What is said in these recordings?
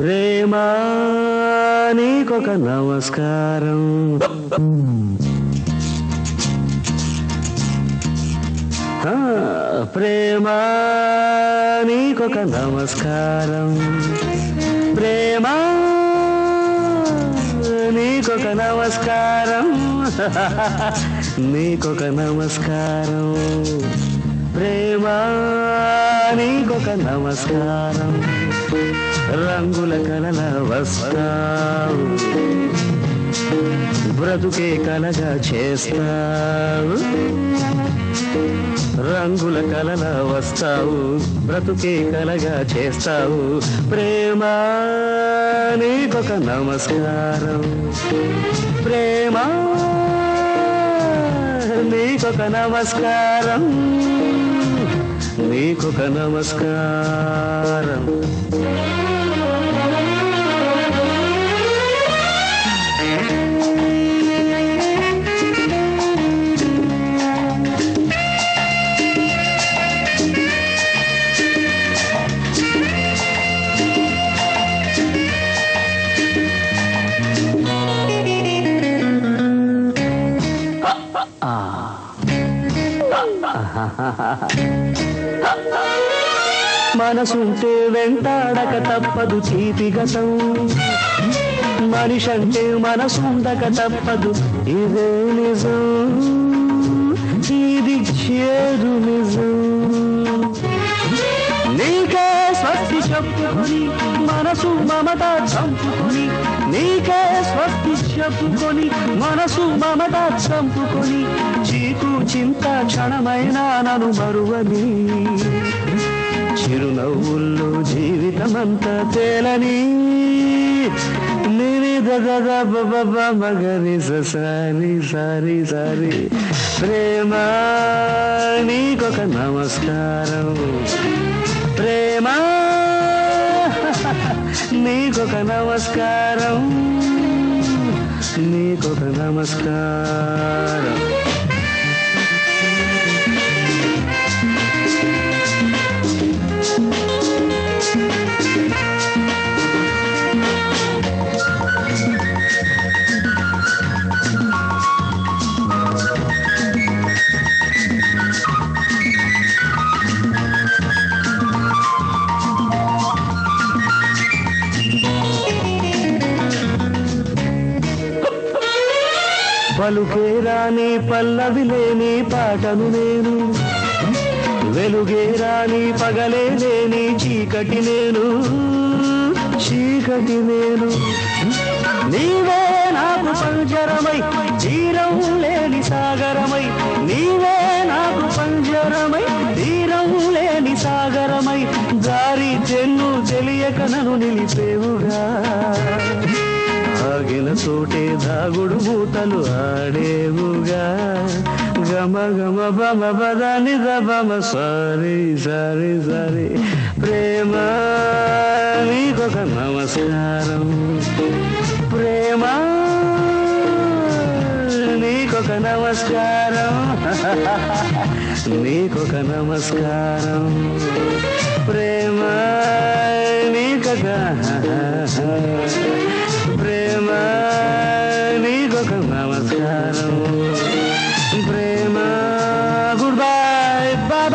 ప్రేమా నీకొక నమస్కారం. ప్రేమా నీకొక నమస్కారం. ప్రేమా నీకొక నమస్కారం. నీకొక నమస్కారం. ప్రేమా నీకొక నమస్కారం. రంగుల కలల వస్తావు, బ్రతుకే కలగా చేస్తావు. రంగుల కలల వస్తావు, బ్రతుకే కలగా చేస్తావు. ప్రేమా నీకొక నమస్కారం. ప్రేమా నీకొక నమస్కారం. నీకొక నమస్కారం. మనసుంటే వెంటాడక తప్పదు తీపి గతం. మనిషంటే మనసుండక తప్పదు ఇదే నిజం. ఇది చేదు నిజం. నీకే స్వస్తి చెప్పుకొని మనసు మమత చంపుకొని, నీకే స్వస్తి చెప్పుకొని మనసు మమత చంపుకొని, చీకు చింత క్షణమైనా నన్ను మరువని, చిరునవ్వుల్లో జీవితమంతా తేలని. మగరి సారి సారి సారి. ప్రేమా నీకొక నమస్కారం. ప్రేమా నీకొక నమస్కారం. నీకొక నమస్కారం. పలుకే రాని పల్లవి లేని పాటను నేను, వెలుగే రాని పగలే లేని చీకటి నేను. చీకటి నేను. నీవే నాకు పంజరమై తీరం లేని సాగరమై. నీవే నాకు పంజరమై తీరం లేని సాగరమై. దారి తెన్ను తెలియక నన్ను నిలిపేవుగా. ఆగిన చోటే దాగుడు మూతలు ఆడేవుగా. గమ గమ బమ బదని దమ సారీ సారీ సారీ. ప్రేమా నీకొక నమస్కారం. ప్రేమా నీకొక నమస్కారం. నీకొక నమస్కారం. ప్రేమా నీకొక ప్రేమా నీకొక నమస్కారం. ప్రేమా గుడ్ బై బాయ్.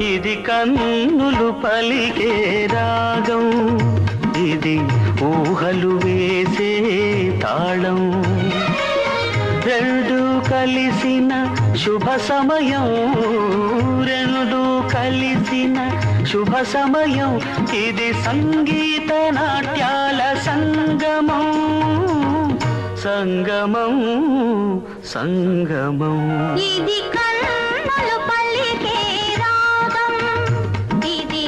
ఇది కన్నులు పలికే రాగం, ఇది ఊహలు వేసే తాళం. రెండు కలిసిన శుభ సమయం, రెండు కలిసిన శుభ సమయం. ఇది సంగీత నాట్యాల సంగమం. సంగమం సంగమం. ఇది కన్నులు పలికే రాగం, ఇది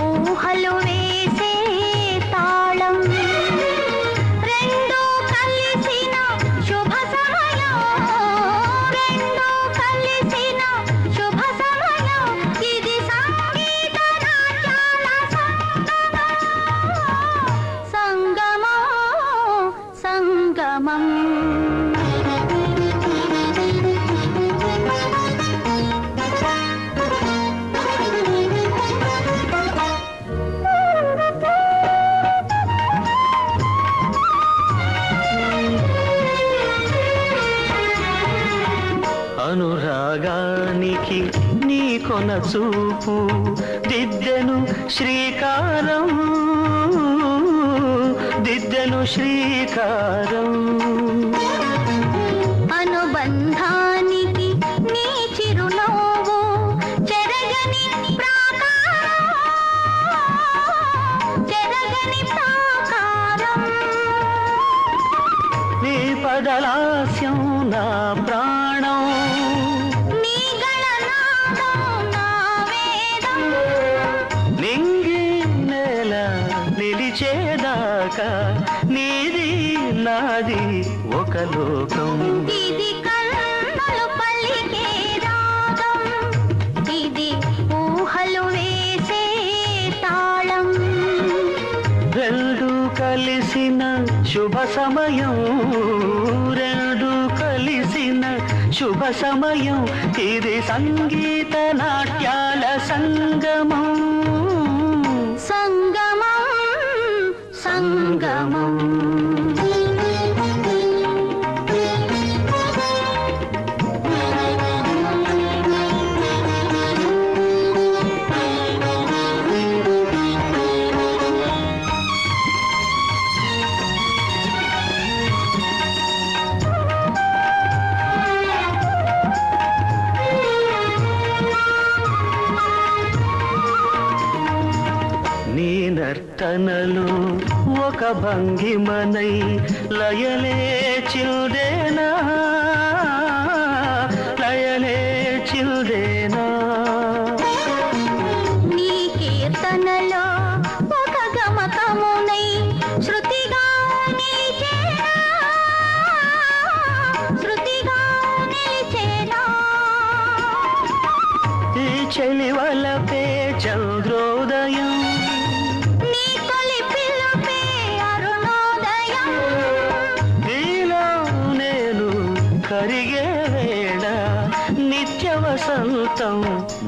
ఊహలు వేసే తాళం. రెండు కొన చూపు దిద్దెను శ్రీకారం దిద్దెను శ్రీకారం అనుబంధానికి నీ చిరునవ్వు చెరగని ప్రాకారం చెరగని ప్రాకారం నీ పదలాస్యం నా ప్రాణం నీ గణనాదం నా వేదం నింగి నేల నిలిచేదాకా నీది నాది ఒక లోకం ఇది కన్నులు పలికే రాగం ఇది ఊహలు వేసే తాళం రెండు కలిసిన శుభ సమయం రెండు కలిసిన శుభ సమయం ఇది సంగీత నాట్యాల సంగమం సంగమం సంగమం నీ నర్తనలు ఒక భంగిమనై లయలే చిల్దేనా లయలే చిల్దేనా నీ కీర్తనలో ఒక గమకమునై శృతిగా నిలిచేనా శృతిగా నిలిచేనా ఈ చెలివలపే చంద్రోదయం నీ తొలి పిలుపే అరుణోదయం నీలో నేను కరిగే వేళ నిత్య వసంతం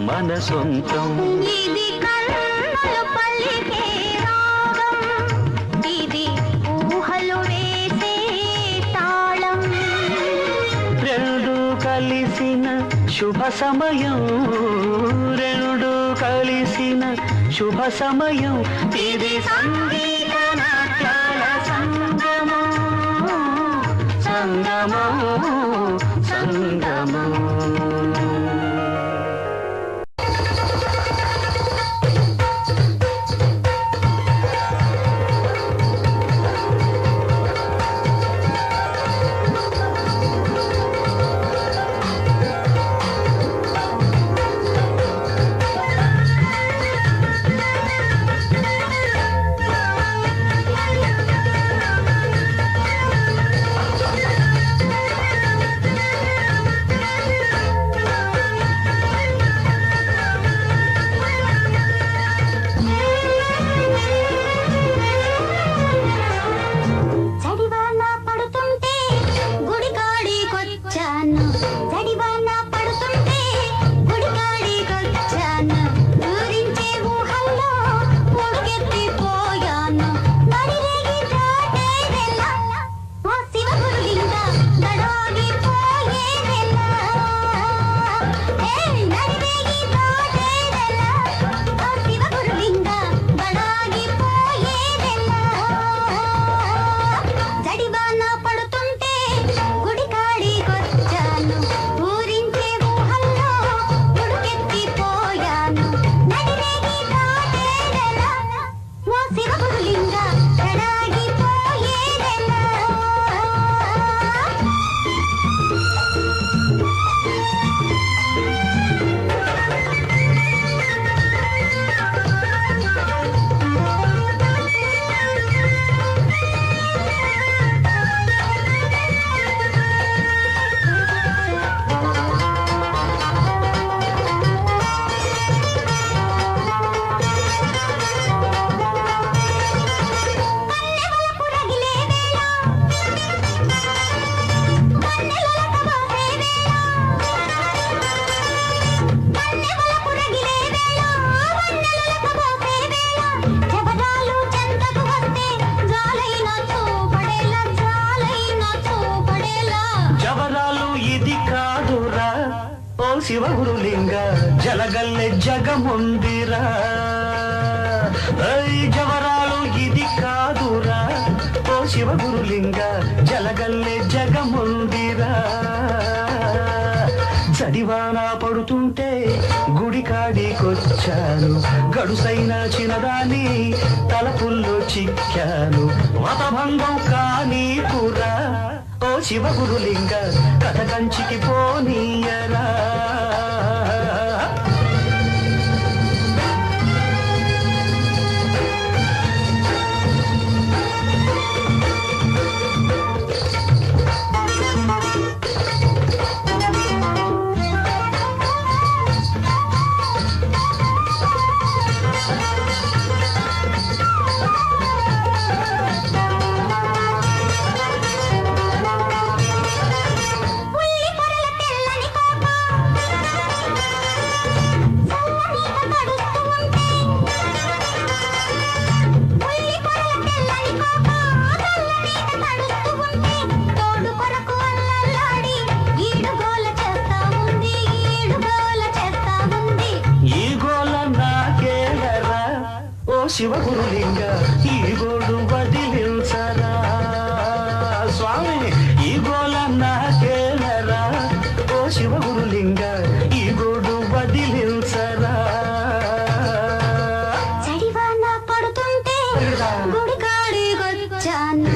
మన సొంతం ఇది కన్నులు పలికే రాగం ఇది ఊహలు వేసే తాళం రెండు కలిసిన శుభ సమయం రెండు కలిసిన శుభ సమయం ఇది సంగీత నాట్యాల సంగమం సంగమం సంగమం శివ గురులింగ జలగల్లె జగముందిరా జవరాలు ఇది కాదురా ఓ శివ గురులింగ జలగల్లె జగముందిరా చడివాన పడుతుంటే గుడి కాడికొచ్చాను గడుసైన చిన్నదాన్ని తలపుల్లో చిక్కాను మతభంగం కానీ పురా ఓ శివ గురులింగ కథ కంచికి పోనీయరా శివ గురులింగ ఈ గోడు వదిలించరా స్వామి ఈ గోల నాకేలరా ఓ శివ గురులింగ ఈ గోడు వదిలించరా చడివాన పడుతుంటే గుడి కాడికొచ్చాను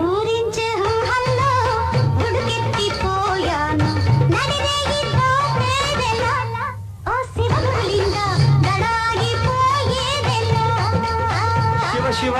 ఊరించే హల్లో గుడికెత్తిపోయాను నడిరేగితో ప్రేదెలా ఓ శివ గురులింగ దడాగిపోయేదెలా శివ శివ